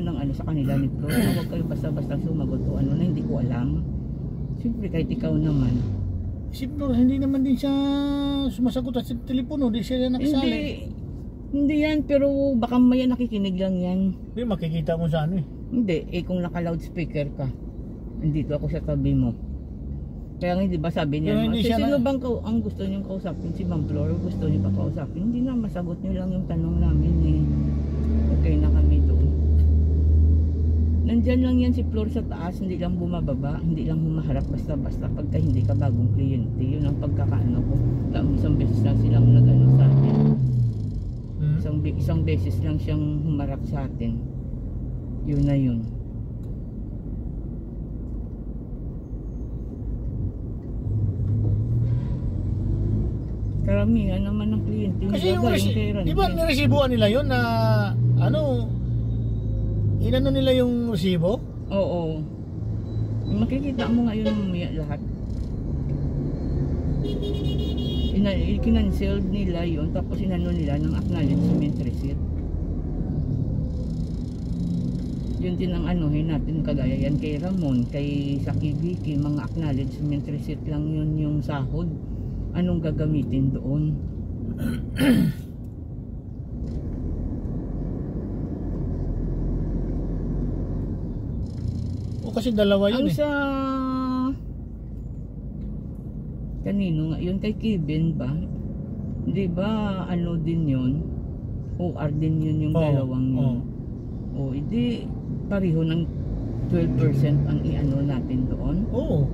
ng ano sa kanila ni Flor, huwag kayo basta-basta sumagot o ano na hindi ko alam. Siyempre kahit ikaw naman. Si Flor, hindi naman din siya sumasagot sa telepono, hindi siya nakasali. Hindi yan, pero baka maya nakikinig lang yan. Hindi, makikita mo sa ano eh. Hindi, kung naka-loudspeaker ka, nandito ako sa tabi mo. Kaya nga, di ba sabi niya, sino bang ang gusto niyong kausapin? Si Ma'am Flor, gusto niyo ba kausapin? Hindi na, masagot niyo lang yung tanong namin eh. Okay na kami doon. Nandyan lang yan si Flor sa taas, hindi lang bumababa, hindi lang humaharap basta-basta pagka hindi ka bagong kliyente. Yun ang pagkakaano ko. Isang beses lang silang nag-ano sa atin. Isang beses lang siyang humarap sa atin. Yun na yun. Karamihan naman ng kliyente. Kasi yung di ba niresibuan nila yun na ano, inano nila yung resibo? Oo. Makikita mo ngayon mamaya lahat. Kinancelled nila yun, tapos inano nila ng acknowledgement receipt. Yun din ang anuhin natin, kagaya yan kay Ramon, kay Saki Vicky, mga acknowledgement receipt lang yun yung sahod. Anong gagamitin doon? O kasi dalawa yun ang sa kanino nga yun, kay Kevin ba? Di ba ano din yun? OR din yun yung dalawang yun. O hindi pareho ng 12% ang iano natin doon. Oo.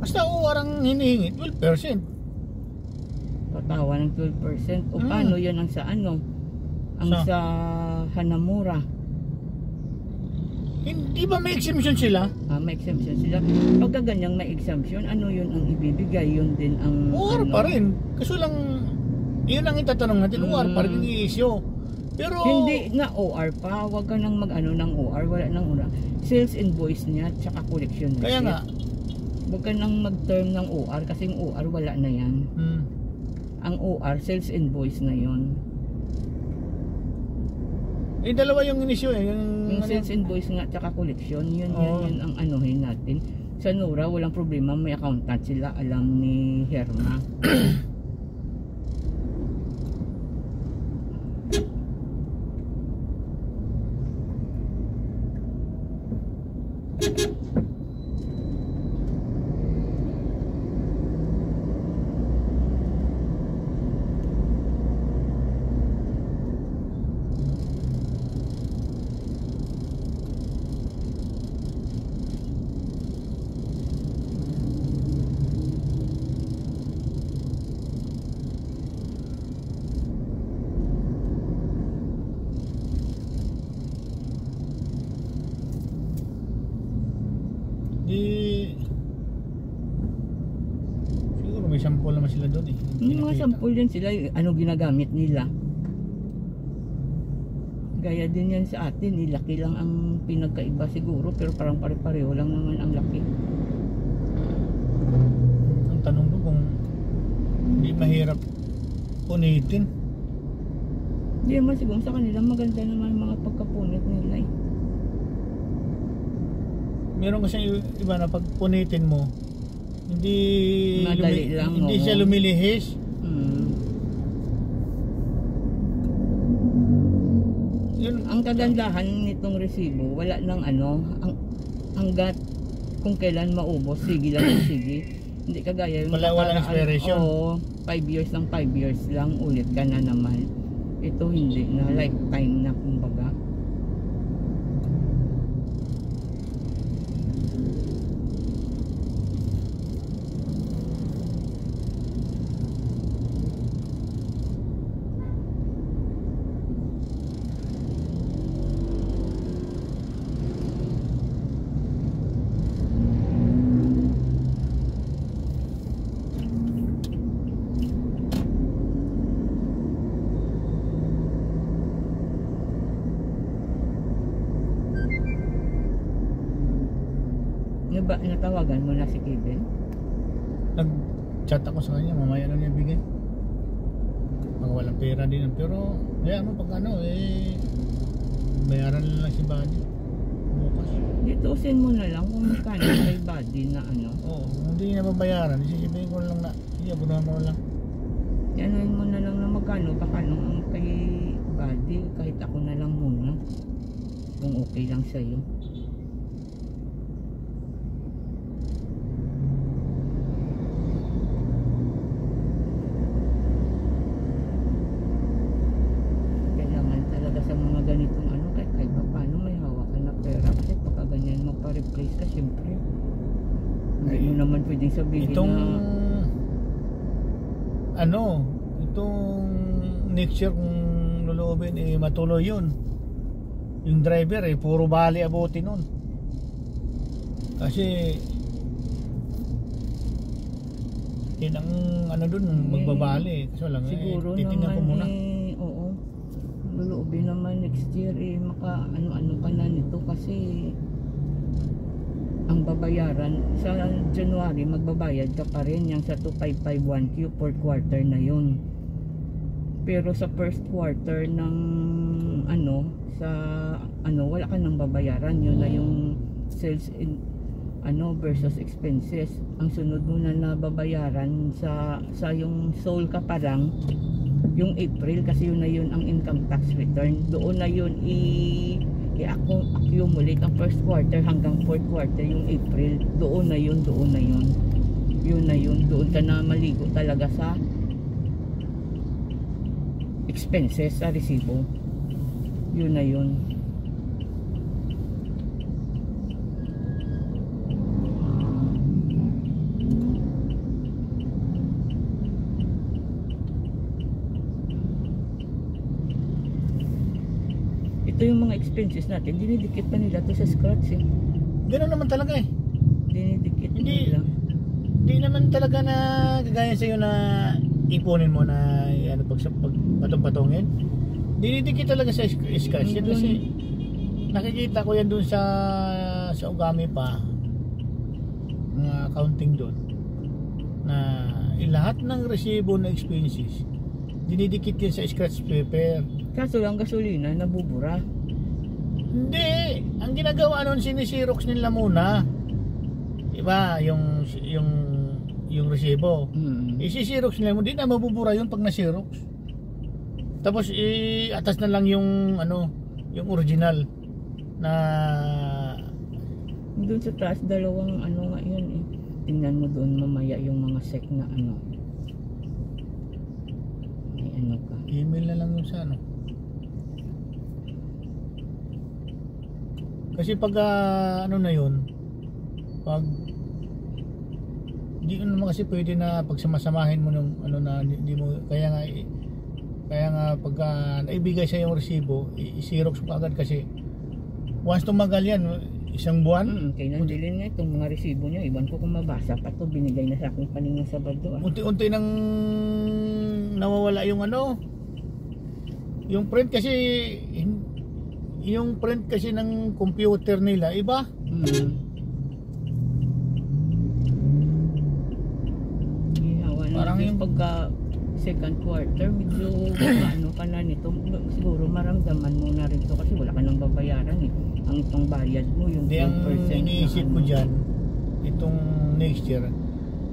Basta OR ang hinihingi, 12%. Patawa ng 12%. O paano yan ang sa ano? Ang sa Hanamura. Hindi ba may exemption sila? May exemption sila. Pagka ganyang may exemption, ano yun ang ibibigay? Yun din ang OR pa rin. Kaso lang, yun ang itatanong natin, OR pa rin yung i-issue. Pero hindi na OR pa. Huwag ka nang mag-ano ng OR. Wala nang OR. Sales invoice niya, tsaka collection receipt. Kaya nga. Huwag ka nang mag-term ng OR kasi yung OR wala na yan. Ang OR, sales invoice na yun. Dalawa yung in-issue eh. Yung sales invoice nga tsaka collection, yun ang anuhin natin. Sa Nora, walang problema, may accountant sila, alam ni Herma. Siguro may sample naman sila doon eh. Yung mga sample din sila, ano ginagamit nila. Gaya din yan sa atin, laki lang ang pinagkaiba siguro, pero parang pare-pareho lang naman ang laki. Ang tanong ko kung hindi mahirap punitin. Hindi naman siguro sa kanila maganda naman mga pagkapunit nila eh. Meron kasi iba na pag punitin mo, hindi siya lumilihis. Yun ang kagandahan nitong resibo, wala nang ano, hanggat kung kailan maubos, sige lang sige. Hindi kagaya yung walang expiration. 5 years lang, 5 years lang ulit ka na naman. Ito hindi na, lifetime na kumbaga. Natawagan mo na si Kevin? Nag-chat ako sa kanya, mamaya na niya bigay. Pag walang pera din. Pero, kaya mo pag ano bayaran lang si Buddy bukas. Ditusin mo na lang kung magkano kay Buddy na ano. Oo, hindi na mabayaran, isisipain ko lang na sige, abunahan mo lang. Yanuin mo na lang na magkano baka nung ang kay Buddy, kahit ako na lang muna kung okay lang sa'yo. Kailangan talaga sa mga ganitong ano, kahit pa paano may hawakan na pera, kasi pagka ganyan magpa-replace ka syempre hindi mo naman pwedeng sabihin Itong na itong next year kung luluobin matuloy yun. Yung driver puro bali abuti nun. Kasi yun ang dun magbabali. Kasi lang siguro titingnan ko muna. Oo. Luluobin naman next year maka ano ka na nito kasi ang babayaran sa January magbabayad ka pa rin yung sa 2551Q per quarter na yun. Pero sa first quarter ng wala ka nang babayaran, yun na yung sales in versus expenses. Ang sunod mo na babayaran sa yung sole ka parang yung April, kasi yun na yun ang income tax return. Doon na yun i-accumulate ang first quarter hanggang fourth quarter yung April. Doon na yun doon ka na maligo talaga sa expenses sa resibo. Yun na yun. Ito yung mga expenses natin, dinidikit pa nila to sa scratch Ganoon naman talaga dinidikit nila. Hindi naman talaga na kagaya sa'yo na ipunin mo na pag patong-patongin. Dinidikit talaga sa scratch yan kasi nakikita ko yan dun sa Ugami pa, mga accounting dun, na lahat ng resibo na expenses dinidikit yan sa scratch paper. Kaso lang gasolina nabubura. Hindi, ang ginagawa nun sinisirox nila muna, diba, yung resibo. Isisirox nila mo, di na mabubura yun pag nasirox. Tapos atas na lang yung yung original na doon sa taas dalawang nga yun tingnan mo doon mamaya yung mga sec na may ka email na lang yung sa kasi pag na yun, pag di naman kasi pwede na pagsamasamahin mo ng na hindi mo kaya nga pagka naibigay sa yung resibo, i-xerox mo agad kasi once tumagal yan, isang buwan. Kaya nandilin nga itong mga resibo nyo, iban ko kung mabasa pa to, binigay na sa akin kanina Sabado. Unti-unti nang nawawala yung yung print kasi ng computer nila iba. Parang yung pagka second quarter medyo ka na nito, siguro maramdaman mo na rin to kasi wala ka nang babayaran ang itong bayad mo yung 10% ang iniisip ko dyan itong next year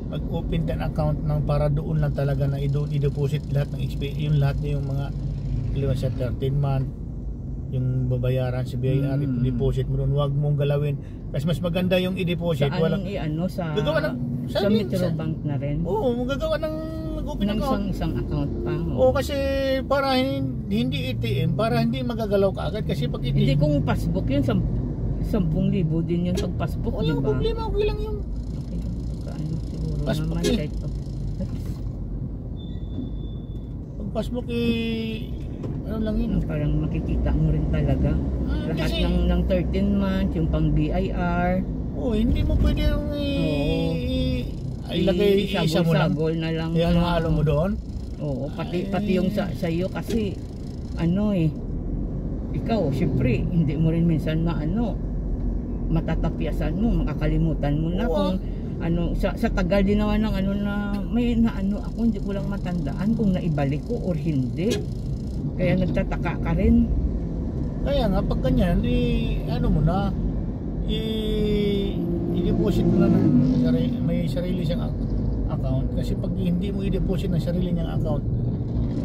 mag-open an account para doon lang talaga na i-deposit lahat ng yung lahat na yung mga sa 13 month yung babayaran sa BIR, deposit mo doon, huwag mong galawin kasi mas maganda yung i-deposit. Saan sa Metrobank na rin? Oo, magagawa ng mag-open account. Isang account pa. Oo, kasi para hindi ATM, para hindi magagalaw ka agad kasi pag ATM. Hindi kung passbook yun, 10,000 din yun pag passbook, di ba? Walang problema, okay lang yun. Okay, siguro passbook naman kahit to. Pag passbook lang yun. Parang makikita mo rin talaga. Lahat kasi, ng 13 months, yung pang BIR. Hindi mo pwede yung ilagay isa mo lang. Na lang. Yan ang halo mo doon. Oo, pati yung sa iyo kasi ikaw, syempre, hindi mo rin minsan matatapyasan mo, makakalimutan mo na kung sa tagal din naman ng na may ako hindi ko lang matandaan kung naibalik ko or hindi. Kaya nagtataka ka rin. Kaya nga, pag ganyan, ano mo na, i-deposit mo na ng may sarili siyang account. Kasi pag hindi mo i-deposit ng sarili niyang account,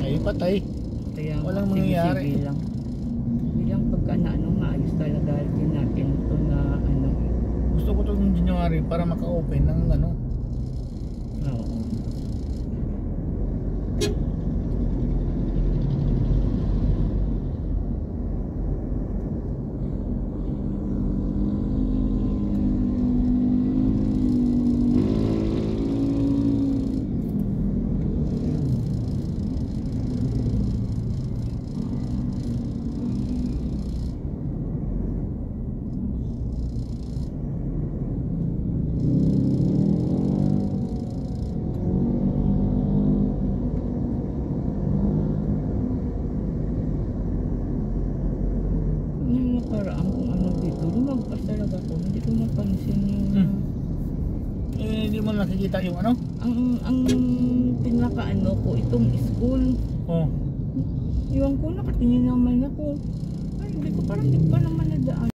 ay patay. Kaya Walang sige, mangyayari. sige lang. Bilang pagka na maayos talaga din natin ito na ano. Gusto ko itong January para maka-open ng ano. Oo. Yung nakaraan kung ano dito, lumagpas talaga ako. Hindi ko napansin yung... Hindi mo nakikita yung ano? Ang pinakaano ko, itong school. Oh. Iwan ko, nakatingin naman ako. Ay, hindi ko parang di pa naman nadaan.